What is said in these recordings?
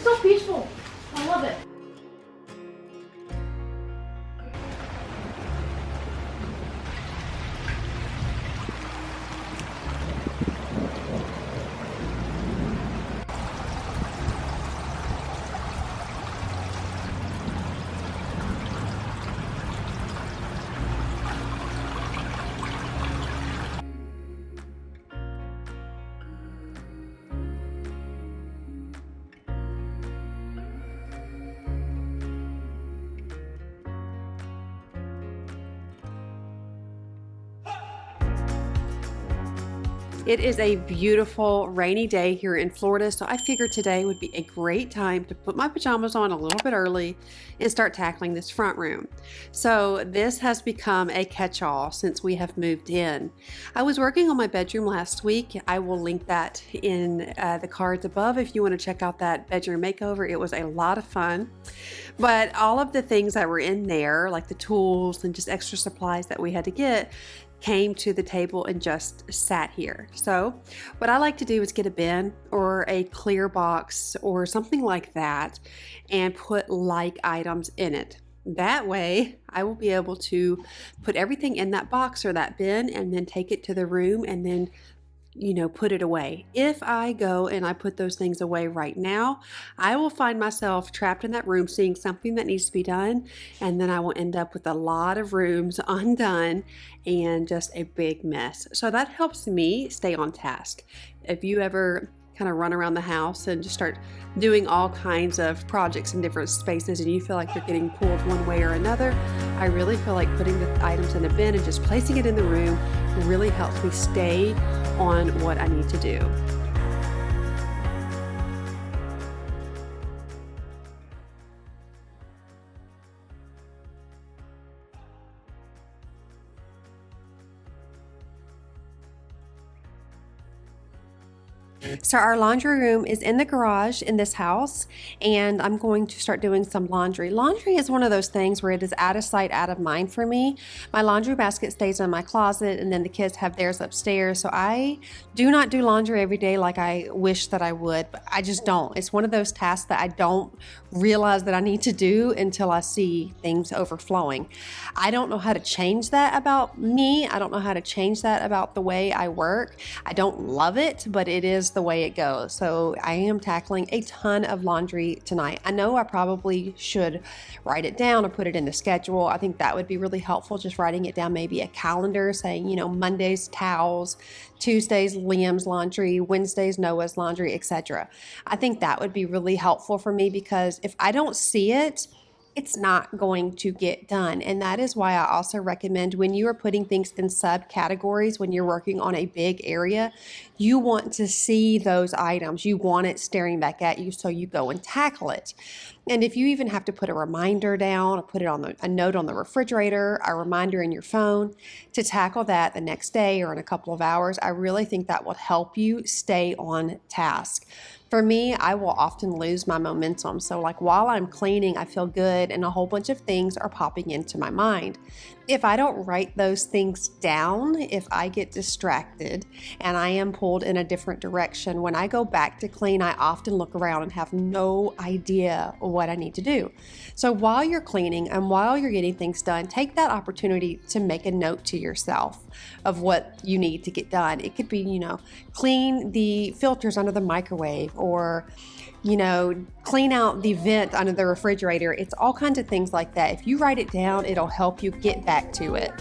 so peaceful. I love it. It is a beautiful rainy day here in Florida, so I figured today would be a great time to put my pajamas on a little bit early and start tackling this front room. So this has become a catch-all since we have moved in. I was working on my bedroom last week. I will link that in the cards above if you want to check out that bedroom makeover. It was a lot of fun. But all of the things that were in there, like the tools and just extra supplies that we had to get, came to the table and just sat here. So what I like to do is get a bin or a clear box or something like that and put like items in it. That way I will be able to put everything in that box or that bin and then take it to the room and then put it away. If I go and I put those things away right now, I will find myself trapped in that room seeing something that needs to be done, and then I will end up with a lot of rooms undone and just a big mess. So that helps me stay on task. If you ever kind of run around the house and just start doing all kinds of projects in different spaces and you feel like you're getting pulled one way or another, I really feel like putting the items in a bin and just placing it in the room really helps me stay on what I need to do. So our laundry room is in the garage in this house, and I'm going to start doing some laundry. Laundry is one of those things where it is out of sight, out of mind for me. My laundry basket stays in my closet, and then the kids have theirs upstairs. So I do not do laundry every day like I wish that I would, but I just don't. It's one of those tasks that I don't realize that I need to do until I see things overflowing. I don't know how to change that about me. I don't know how to change that about the way I work. I don't love it, but it is the way it goes. So I am tackling a ton of laundry tonight. I know I probably should write it down or put it in the schedule. I think that would be really helpful, just writing it down, maybe a calendar saying, Mondays towels, Tuesdays Liam's laundry, Wednesdays Noah's laundry, etc. I think that would be really helpful for me, because if I don't see it, it's not going to get done. And that is why I also recommend, when you are putting things in subcategories, when you're working on a big area, you want to see those items. You want it staring back at you, so you go and tackle it. And if you even have to put a reminder down or put it on a note on the refrigerator, a reminder in your phone to tackle that the next day or in a couple of hours, I really think that will help you stay on task. For me, I will often lose my momentum. So like while I'm cleaning, I feel good and a whole bunch of things are popping into my mind. If I don't write those things down, if I get distracted and I am pulled in a different direction, when I go back to clean, I often look around and have no idea what I need to do. So while you're cleaning and while you're getting things done, take that opportunity to make a note to yourself of what you need to get done. It could be, clean the filters under the microwave, or clean out the vent under the refrigerator. It's all kinds of things like that. If you write it down, it'll help you get back to it.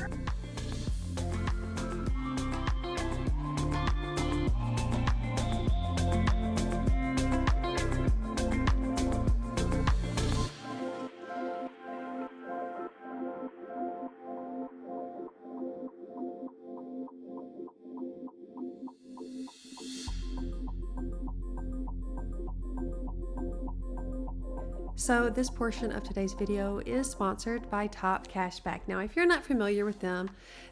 So this portion of today's video is sponsored by Top Cashback. Now, if you're not familiar with them,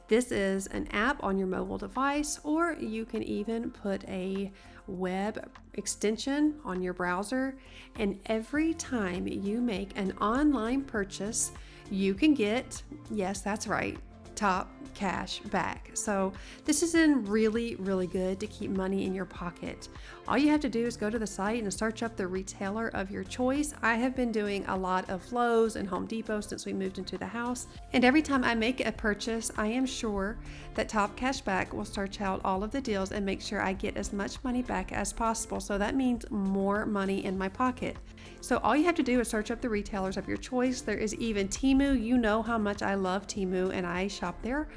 this is an app on your mobile device, or you can even put a web extension on your browser. And every time you make an online purchase, you can get, yes, that's right, Top Cash Back. So this is really good to keep money in your pocket. All you have to do is go to the site and search up the retailer of your choice. I have been doing a lot of Lowe's and Home Depot since we moved into the house, and every time I make a purchase, I am sure that Top Cash Back will search out all of the deals and make sure I get as much money back as possible. So that means more money in my pocket. So all you have to do is search up the retailers of your choice. There is even Temu. You know how much I love Temu, and I shop there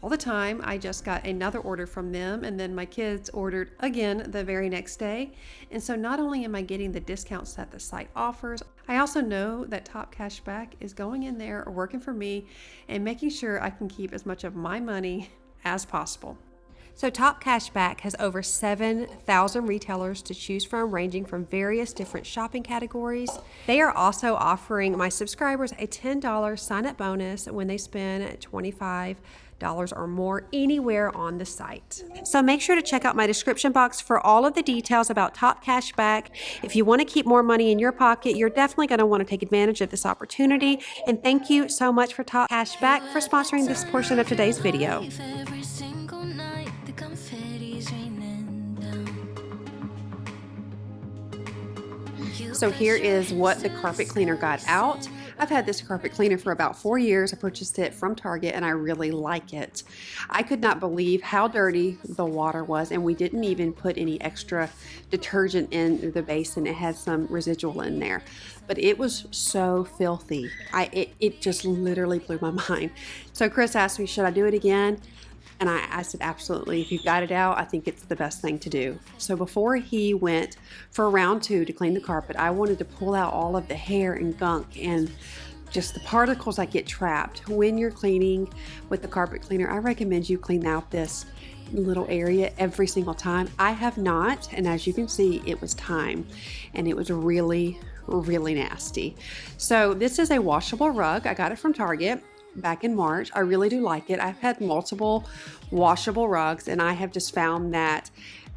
all the time. I just got another order from them, and then my kids ordered again the very next day. And so not only am I getting the discounts that the site offers, I also know that Top Cash Back is going in there, working for me, and making sure I can keep as much of my money as possible. So Top Cash Back has over 7,000 retailers to choose from, ranging from various different shopping categories. They are also offering my subscribers a $10 sign-up bonus when they spend $25 or more anywhere on the site. So make sure to check out my description box for all of the details about Top Cash Back. If you want to keep more money in your pocket, you're definitely going to want to take advantage of this opportunity. And thank you so much for Top Cash Back for sponsoring this portion of today's video. So here is what the carpet cleaner got out. I've had this carpet cleaner for about 4 years. I purchased it from Target and I really like it. I could not believe how dirty the water was, and we didn't even put any extra detergent in the basin. It had some residual in there, but it was so filthy. It just literally blew my mind. So Chris asked me, should I do it again? And I said, absolutely. If you've got it out, I think it's the best thing to do. So before he went for round 2 to clean the carpet, I wanted to pull out all of the hair and gunk and just the particles that get trapped. When you're cleaning with the carpet cleaner, I recommend you clean out this little area every single time. I have not, and as you can see, it was time, and it was really nasty. So this is a washable rug. I got it from Target back in March. I really do like it. I've had multiple washable rugs, and I have just found that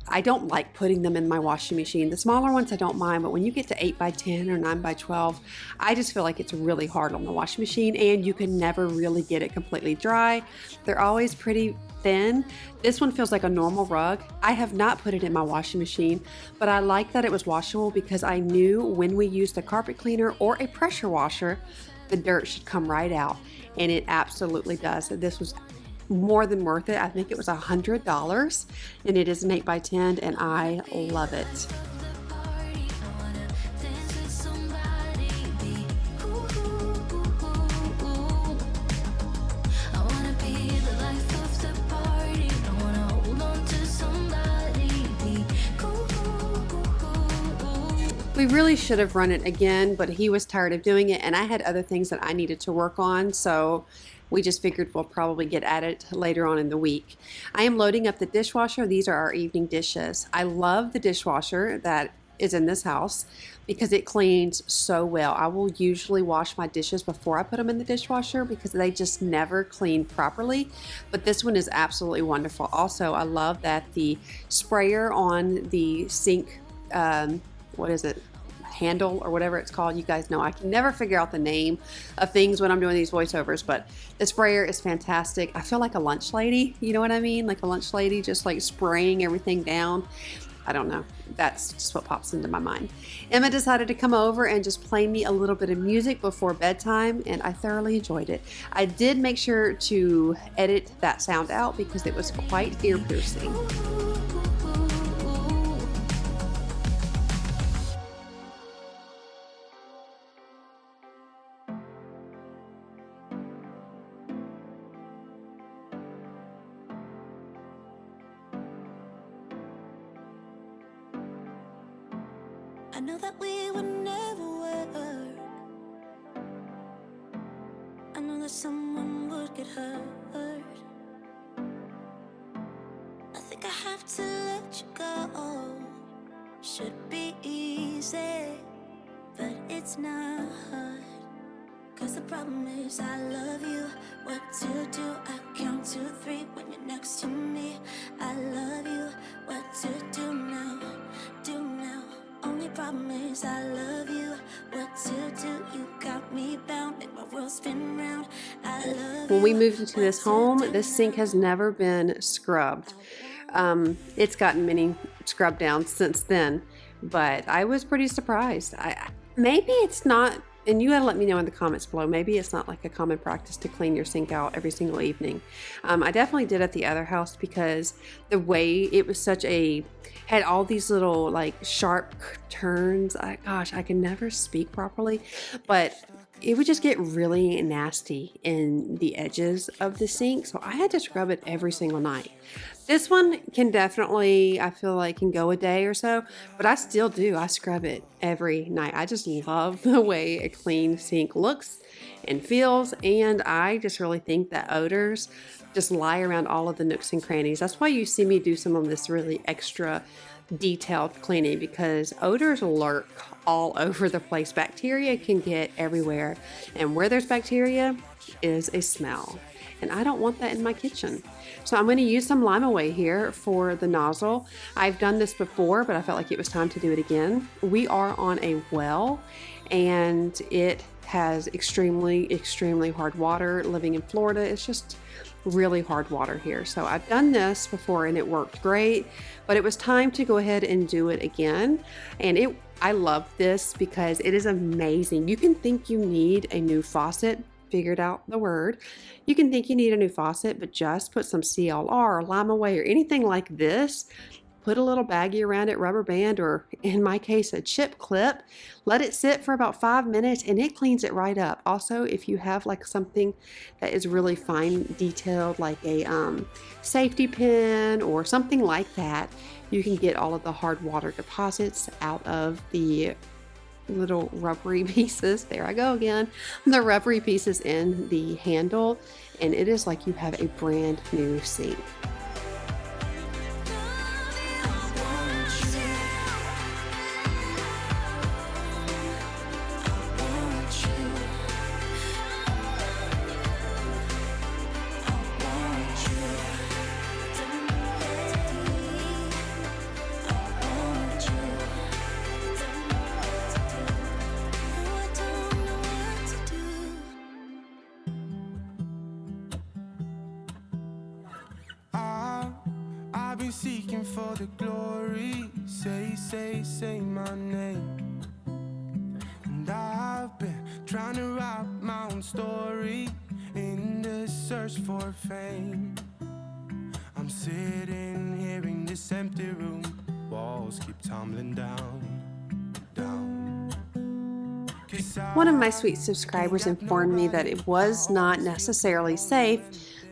I don't like putting them in my washing machine. The smaller ones I don't mind, but when you get to 8 by 10 or 9 by 12, I just feel like it's really hard on the washing machine, and you can never really get it completely dry. They're always pretty thin. This one feels like a normal rug. I have not put it in my washing machine, but I like that it was washable because I knew when we used a carpet cleaner or a pressure washer, the dirt should come right out. And it absolutely does. This was more than worth it. I think it was $100, and it is an 8 by 10, and I love it. We really should have run it again, but he was tired of doing it, and I had other things that I needed to work on, so we just figured we'll probably get at it later on in the week. I am loading up the dishwasher. These are our evening dishes. I love the dishwasher that is in this house because it cleans so well. I will usually wash my dishes before I put them in the dishwasher because they just never clean properly, but this one is absolutely wonderful. Also, I love that the sprayer on the sink, what is it, handle or whatever it's called, you guys know I can never figure out the name of things when I'm doing these voiceovers, but the sprayer is fantastic. I feel like a lunch lady, you know what I mean, like a lunch lady, just like spraying everything down. I don't know, that's just what pops into my mind. Emma decided to come over and just play me a little bit of music before bedtime, and I thoroughly enjoyed it. I did make sure to edit that sound out because it was quite ear piercing. I know that we would never work. I know that someone would get hurt. I think I have to let you go. Should be easy, but it's not. 'Cause the problem is I love you. What to do? I count to 3 when you're next to me. I love you. What to do now? Do now. Only problem is I love you. What to do? You got me bound. Make my world spin round. I love When we you. moved into this home, this sink has never been scrubbed. It's gotten many scrub downs since then, but I was pretty surprised. Maybe it's not, and you gotta let me know in the comments below, maybe it's not like a common practice to clean your sink out every single evening. I definitely did at the other house because the way it was had all these little like sharp turns. Gosh, I can never speak properly, but it would just get really nasty in the edges of the sink. So I had to scrub it every single night. This one can definitely, I feel like, can go a day or so, but I still do. I scrub it every night. I just love the way a clean sink looks and feels, and I just really think that odors just lie around all of the nooks and crannies. That's why you see me do some of this really extra detailed cleaning, because odors lurk all over the place. Bacteria can get everywhere, and where there's bacteria is a smell, and I don't want that in my kitchen. So I'm going to use some Lime Away here for the nozzle. I've done this before, but I felt like it was time to do it again. We are on a well, and it has extremely hard water. Living in Florida, it's just really hard water here. So I've done this before and it worked great, but it was time to go ahead and do it again. And I love this because it is amazing. You can think you need a new faucet, figured out the word. You can think you need a new faucet, but just put some CLR or Lime Away or anything like this. Put a little baggie around it, rubber band, or in my case, a chip clip. Let it sit for about 5 minutes and it cleans it right up. Also, if you have like something that is really fine detailed, like a safety pin or something like that, you can get all of the hard water deposits out of the little rubbery pieces. There I go again. The rubbery pieces in the handle, and it is like you have a brand new sink. I've been seeking for the glory. Say my name. And I've been trying to write my own story in the search for fame. I'm sitting here in this empty room. Walls keep tumbling down. One of my sweet subscribers informed me that it was not necessarily safe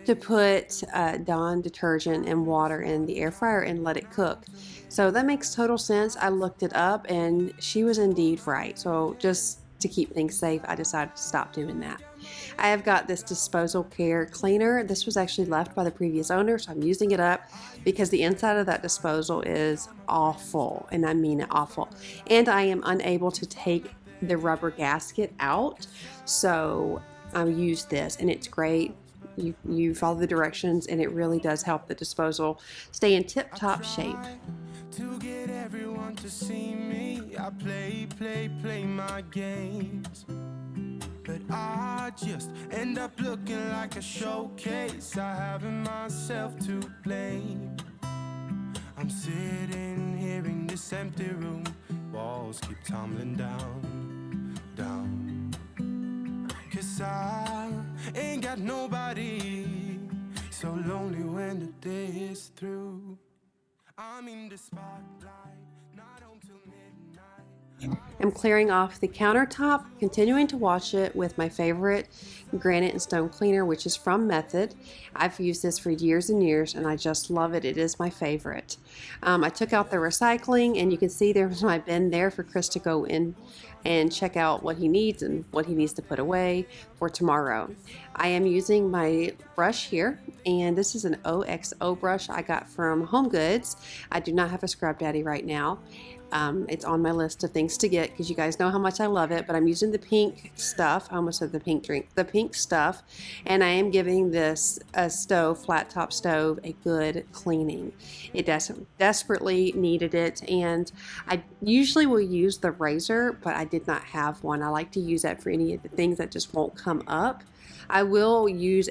to put Dawn detergent and water in the air fryer and let it cook. So that makes total sense. I looked it up and she was indeed right. So just to keep things safe, I decided to stop doing that. I have got this disposal care cleaner. This was actually left by the previous owner, so I'm using it up because the inside of that disposal is awful, and I mean it, awful. And I am unable to take the rubber gasket out, so I use this and it's great. You follow the directions and it really does help the disposal stay in tip-top shape. To get everyone to see me, I play my games, but I just end up looking like a showcase. I haven't myself to blame. I'm sitting here in this empty room. Walls keep tumbling down. 'Cause I ain't got nobody. So lonely when the day is through. I'm in the spotlight, not home till midnight. I'm clearing off the countertop, continuing to wash it with my favorite granite and stone cleaner, which is from Method. I've used this for years and years and I just love it. It is my favorite. I took out the recycling and you can see there's my bin there for Chris to go in and check out what he needs and what he needs to put away for tomorrow. I am using my brush here, and this is an OXO brush I got from Home Goods. I do not have a Scrub Daddy right now. It's on my list of things to get because you guys know how much I love it, but I'm using the pink stuff. I almost said the pink drink, the pink stuff, and I am giving this flat top stove, a good cleaning. It desperately needed it, and I usually will use the razor, but I did not have one. I like to use that for any of the things that just won't come up. I will use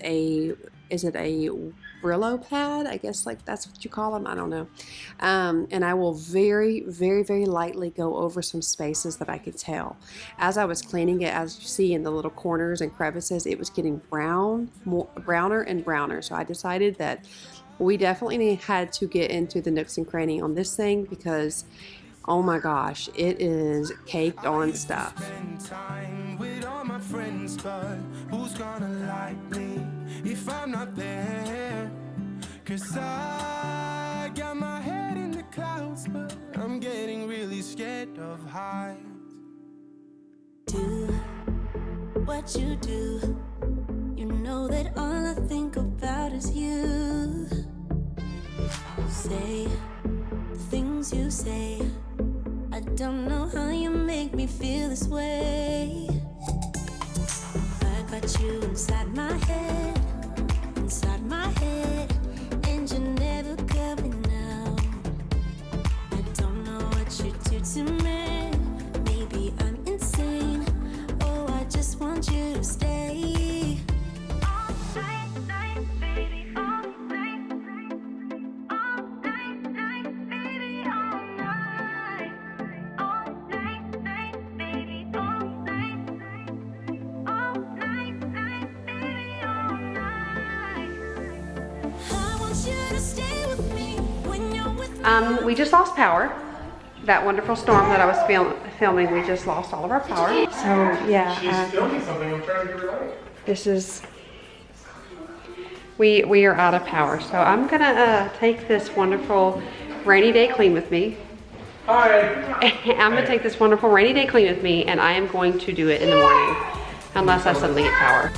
is it a Brillo pad? I guess like that's what you call them. I don't know. And I will very, very, very lightly go over some spaces that I could tell. As I was cleaning it, as you see in the little corners and crevices, it was getting browner and browner. So I decided that we definitely had to get into the nooks and crannies on this thing because, oh my gosh, it is caked on stuff. Who's gonna like me if I'm not there? 'Cause I got my head in the clouds, but I'm getting really scared of heights. Do what you do. You know that all I think about is you. Say the things you say. I don't know how you make me feel this way. I got you inside my head, and you're never coming out. I don't know what you do to me. Maybe I'm insane. Oh, I just want you to stay. All night, baby, all night. All night, baby, all night. All night, baby, all night. All night, baby, all night. I want you to stay with me when you're with me. We just lost power. That wonderful storm that I was filming, we just lost all of our power. So yeah, She's filming something. I'm trying to give her light. this is, we are out of power. So I'm gonna take this wonderful rainy day clean with me. Hi. I'm gonna take this wonderful rainy day clean with me, and I am going to do it in the morning, unless I suddenly get power.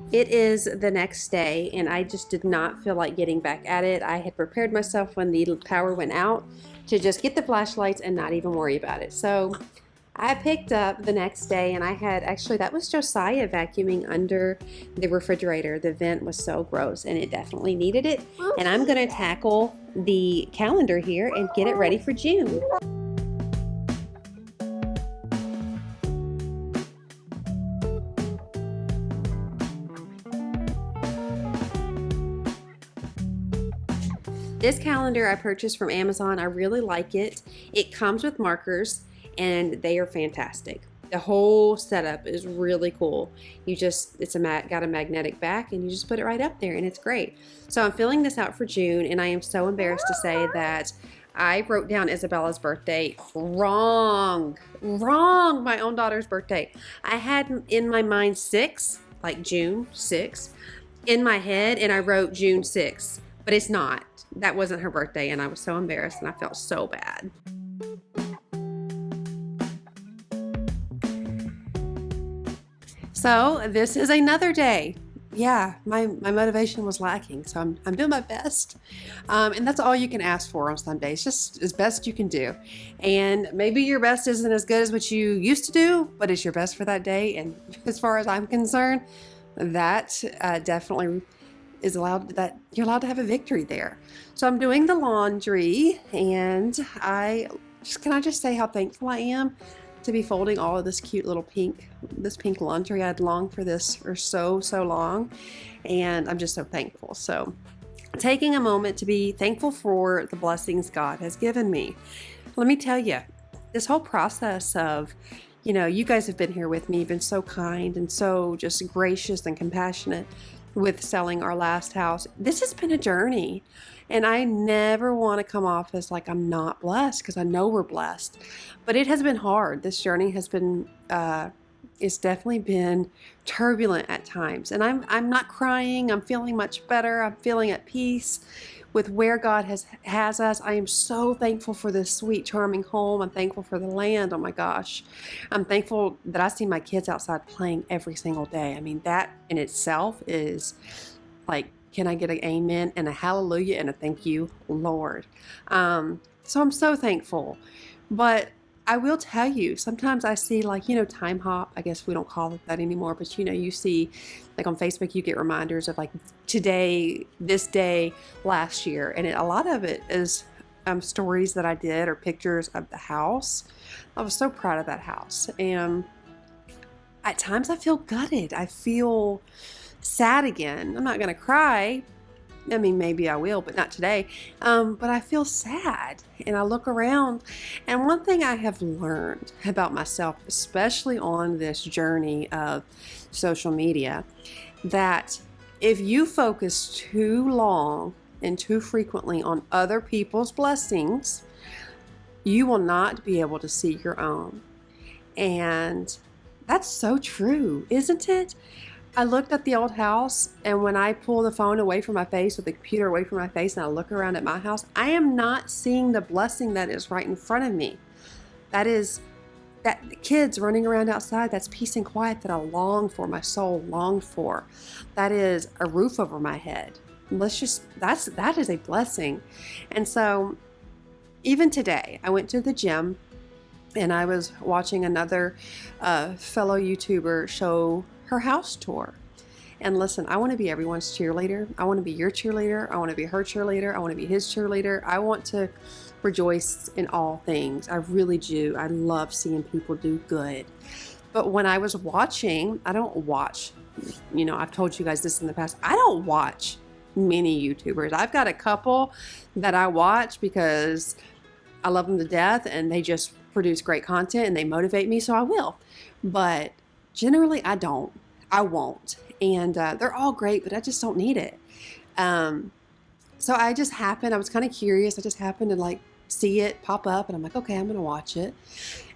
It is the next day, and I just did not feel like getting back at it. I had prepared myself when the power went out to just get the flashlights and not even worry about it. So I picked up the next day, and I had, actually that was Josiah vacuuming under the refrigerator. The vent was so gross, and it definitely needed it. And I'm gonna tackle the calendar here and get it ready for June. This calendar I purchased from Amazon. I really like it. It comes with markers, and they are fantastic. The whole setup is really cool. It's got a magnetic back, and you just put it right up there, and it's great. So I'm filling this out for June, and I am so embarrassed to say that I wrote down Isabella's birthday wrong, my own daughter's birthday. I had in my mind 6, like June 6, in my head, and I wrote June 6, but it's not. That wasn't her birthday, and I was so embarrassed, and I felt so bad. So this is another day. Yeah, my motivation was lacking, so I'm doing my best. And that's all you can ask for on Sundays, just as best you can do. And maybe your best isn't as good as what you used to do, but it's your best for that day. And as far as I'm concerned, that definitely is you're allowed to have a victory there. So I'm doing the laundry, and can I just say how thankful I am to be folding all of this cute little pink laundry. I'd longed for this for so long, and I'm just so thankful. So taking a moment to be thankful for the blessings God has given me. Let me tell you, this whole process of, you guys have been here with me, been so kind and so just gracious and compassionate with selling our last house. This has been a journey, and I never want to come off as like I'm not blessed, because I know we're blessed, but it has been hard. This journey has been it's definitely been turbulent at times, and I'm not crying. I'm feeling much better. I'm feeling at peace with where God has us. I am so thankful for this sweet, charming home. I'm thankful for the land. Oh my gosh. I'm thankful that I see my kids outside playing every single day. I mean, that in itself is like can I get an amen and a hallelujah and a thank you, Lord? So I'm so thankful. But I will tell you, sometimes I see time hop. I guess we don't call it that anymore, but you see like on Facebook, you get reminders of like today, this day, last year. And a lot of it is stories that I did or pictures of the house. I was so proud of that house. And at times I feel gutted. I feel sad again. I'm not going to cry. I mean, maybe I will, but not today. But I feel sad and I look around. And one thing I have learned about myself, especially on this journey of social media, that if you focus too long and too frequently on other people's blessings, you will not be able to see your own. And that's so true, isn't it? I looked at the old house, and when I pull the phone away from my face or the computer away from my face and I look around at my house, I am not seeing the blessing that is right in front of me. That is that the kids running around outside, that's peace and quiet that I longed for, my soul longed for. That is a roof over my head. That is a blessing. And so even today, I went to the gym and I was watching another fellow YouTuber show her house tour. And listen, I want to be everyone's cheerleader. I want to be your cheerleader. I want to be her cheerleader. I want to be his cheerleader. I want to rejoice in all things. I really do. I love seeing people do good. But when I was watching, I don't watch, I've told you guys this in the past, I don't watch many YouTubers. I've got a couple that I watch because I love them to death and they just produce great content and they motivate me, so I will. But generally, I won't. And they're all great, but I just don't need it. So I was kind of curious. I just happened to see it pop up and I'm like, okay, I'm going to watch it.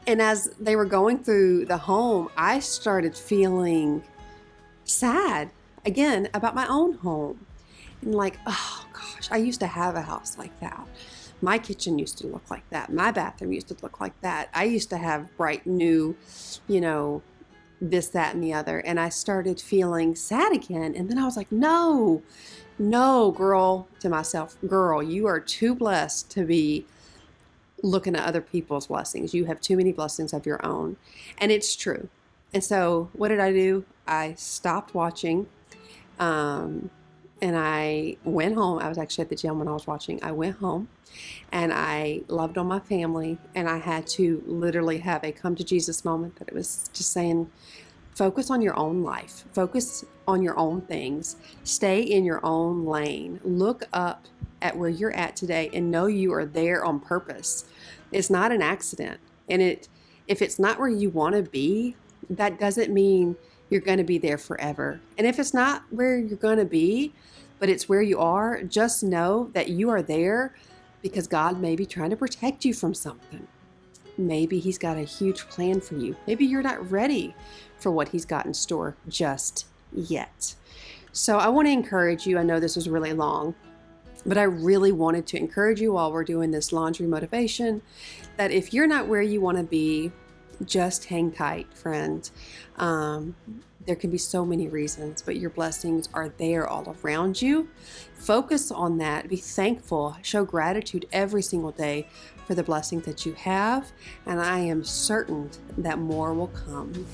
And as they were going through the home, I started feeling sad again about my own home. And oh gosh, I used to have a house like that. My kitchen used to look like that. My bathroom used to look like that. I used to have bright new, this, that, and the other. And I started feeling sad again. And then I was like, no, girl, to myself, girl, you are too blessed to be looking at other people's blessings. You have too many blessings of your own. And it's true. And so what did I do? I stopped watching. And I went home. I was actually at the gym when I was watching. I went home and I loved on my family. And I had to literally have a come to Jesus moment that it was just saying, focus on your own life. Focus on your own things. Stay in your own lane. Look up at where you're at today and know you are there on purpose. It's not an accident. And if it's not where you want to be, that doesn't mean you're going to be there forever. And if it's not where you're going to be, but it's where you are, just know that you are there because God may be trying to protect you from something. Maybe He's got a huge plan for you. Maybe you're not ready for what He's got in store just yet. So I want to encourage you. I know this is really long, but I really wanted to encourage you while we're doing this laundry motivation that if you're not where you want to be, just hang tight, friend. There can be so many reasons, but your blessings are there all around you. Focus on that. Be thankful. Show gratitude every single day for the blessings that you have. And I am certain that more will come.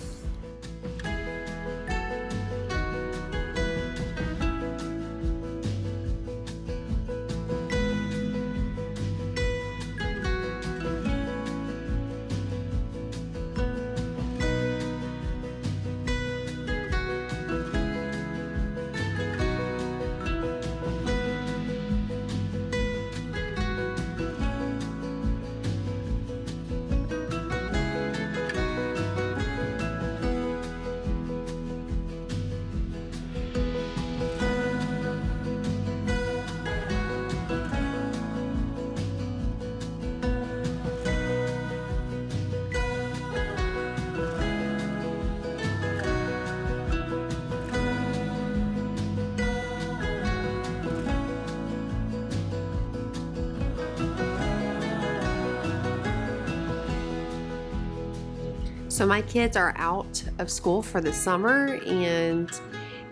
So my kids are out of school for the summer, and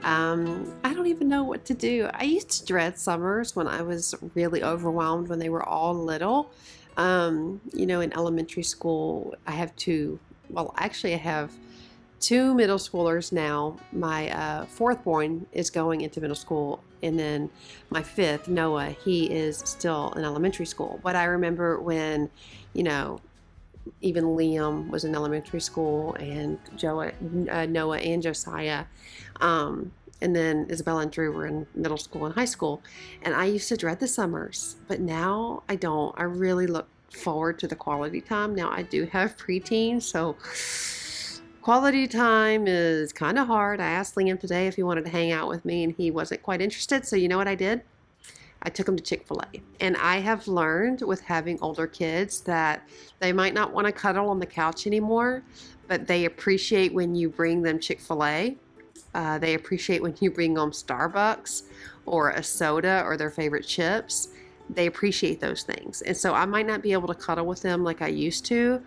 I don't even know what to do. I used to dread summers when I was really overwhelmed when they were all little. In elementary school, I have I have two middle schoolers now. My fourth born is going into middle school, and then my fifth, Noah, he is still in elementary school. But I remember when, even Liam was in elementary school, and Noah and Josiah, and then Isabella and Drew were in middle school and high school. And I used to dread the summers, but now I don't. I really look forward to the quality time. Now I do have preteens, so quality time is kind of hard. I asked Liam today if he wanted to hang out with me, and he wasn't quite interested. So you know what I did? I took him to Chick-fil-A. And I have learned with having older kids that they might not want to cuddle on the couch anymore, but they appreciate when you bring them Chick-fil-A. They appreciate when you bring them Starbucks or a soda or their favorite chips. They appreciate those things. And so I might not be able to cuddle with them like I used to,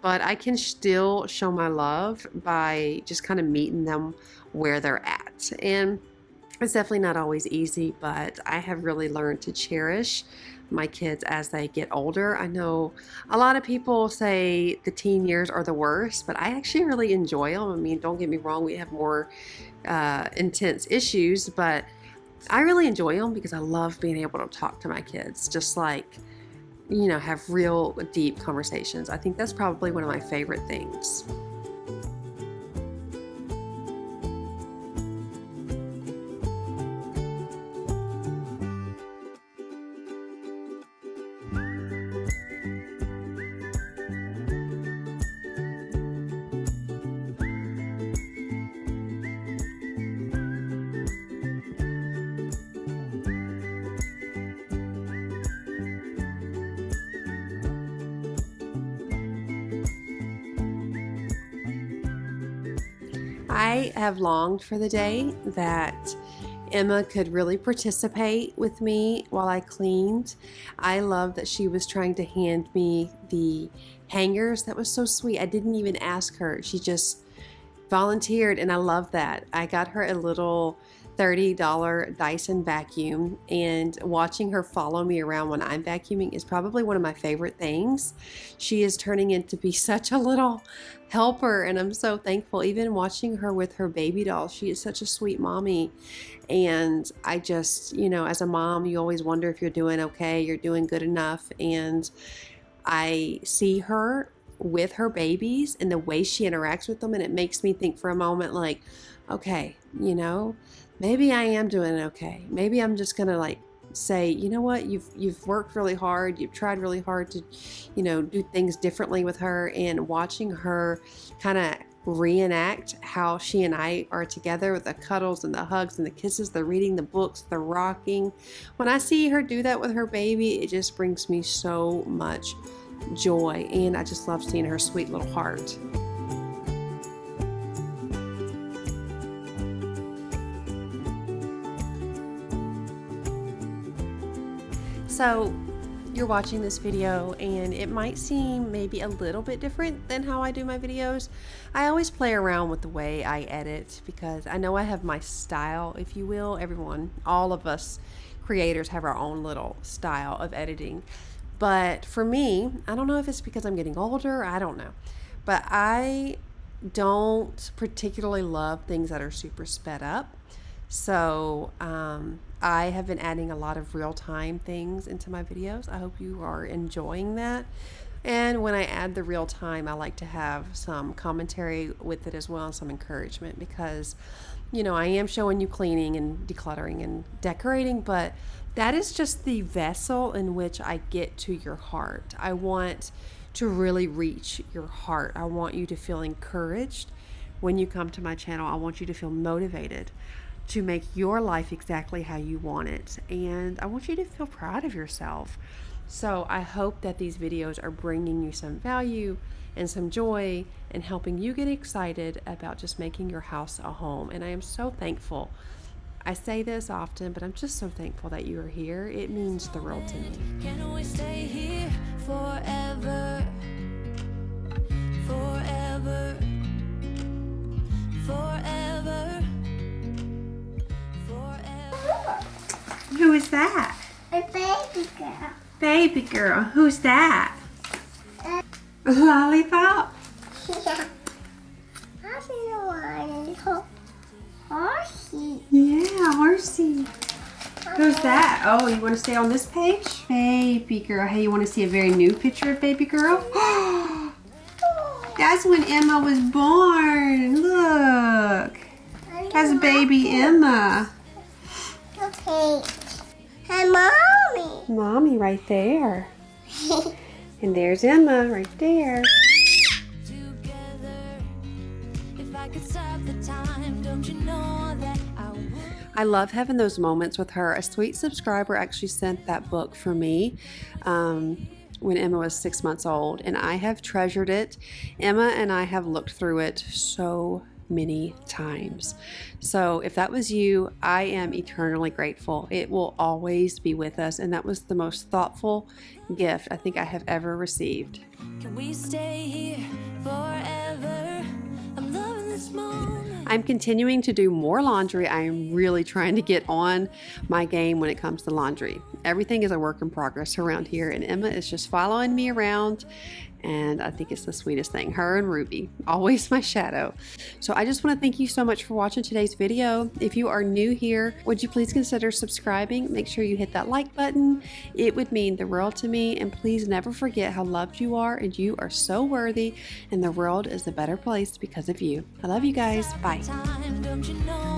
but I can still show my love by just kind of meeting them where they're at. And it's definitely not always easy, but I have really learned to cherish my kids as they get older. I know a lot of people say the teen years are the worst, but I actually really enjoy them. I mean, don't get me wrong, we have more intense issues, but I really enjoy them because I love being able to talk to my kids, just like, have real deep conversations. I think that's probably one of my favorite things. I have longed for the day that Emma could really participate with me while I cleaned. I love that she was trying to hand me the hangers. That was so sweet. I didn't even ask her. She just volunteered, and I love that. I got her a little $30 Dyson vacuum, and watching her follow me around when I'm vacuuming is probably one of my favorite things. She is turning into be such a little helper, and I'm so thankful. Even watching her with her baby doll, she is such a sweet mommy. And I just, as a mom, you always wonder if you're doing okay, you're doing good enough. And I see her with her babies and the way she interacts with them, and it makes me think for a moment, like, okay, maybe I am doing okay. Maybe I'm just gonna say, you know what, you've worked really hard, you've tried really hard to, do things differently with her. And watching her kind of reenact how she and I are together with the cuddles and the hugs and the kisses, the reading the books, the rocking. When I see her do that with her baby, it just brings me so much joy, and I just love seeing her sweet little heart. So you're watching this video and it might seem maybe a little bit different than how I do my videos. I always play around with the way I edit because I know I have my style, if you will. All of us creators have our own little style of editing. But for me, I don't know if it's because I'm getting older, I don't know. But I don't particularly love things that are super sped up. So I have been adding a lot of real-time things into my videos. I hope you are enjoying that. And when I add the real time, I like to have some commentary with it as well, and some encouragement, because I am showing you cleaning and decluttering and decorating, but that is just the vessel in which I get to your heart. I want to really reach your heart. I want you to feel encouraged when you come to my channel. I want you to feel motivated to make your life exactly how you want it. And I want you to feel proud of yourself. So I hope that these videos are bringing you some value and some joy and helping you get excited about just making your house a home. And I am so thankful. I say this often, but I'm just so thankful that you are here. It means the world to me. Can we stay here forever? Forever. Forever. Who is that? A baby girl. Baby girl. Who's that? A lollipop? Yeah. I see the one horsey. Yeah, horsey. Who's that? Oh, you want to stay on this page? Baby girl. Hey, you want to see a very new picture of baby girl? That's when Emma was born. Look. That's baby Emma. Okay. Hey, mommy. Mommy right there. And there's Emma right there. Together, if I could stop the time, don't you know that I would? I love having those moments with her. A sweet subscriber actually sent that book for me when Emma was 6 months old, and I have treasured it. Emma and I have looked through it so many times. So if that was you, I am eternally grateful. It will always be with us, and that was the most thoughtful gift I think I have ever received. Can we stay here forever? I'm loving this moment. I'm continuing to do more laundry. I am really trying to get on my game when it comes to laundry. Everything is a work in progress around here, and Emma is just following me around, and I think it's the sweetest thing. Her and Ruby, always my shadow. So I just want to thank you so much for watching today's video. If you are new here, would you please consider subscribing? Make sure you hit that like button. It would mean the world to me, and please never forget how loved you are, and you are so worthy, and the world is a better place because of you. I love you guys. Bye. Time, don't you know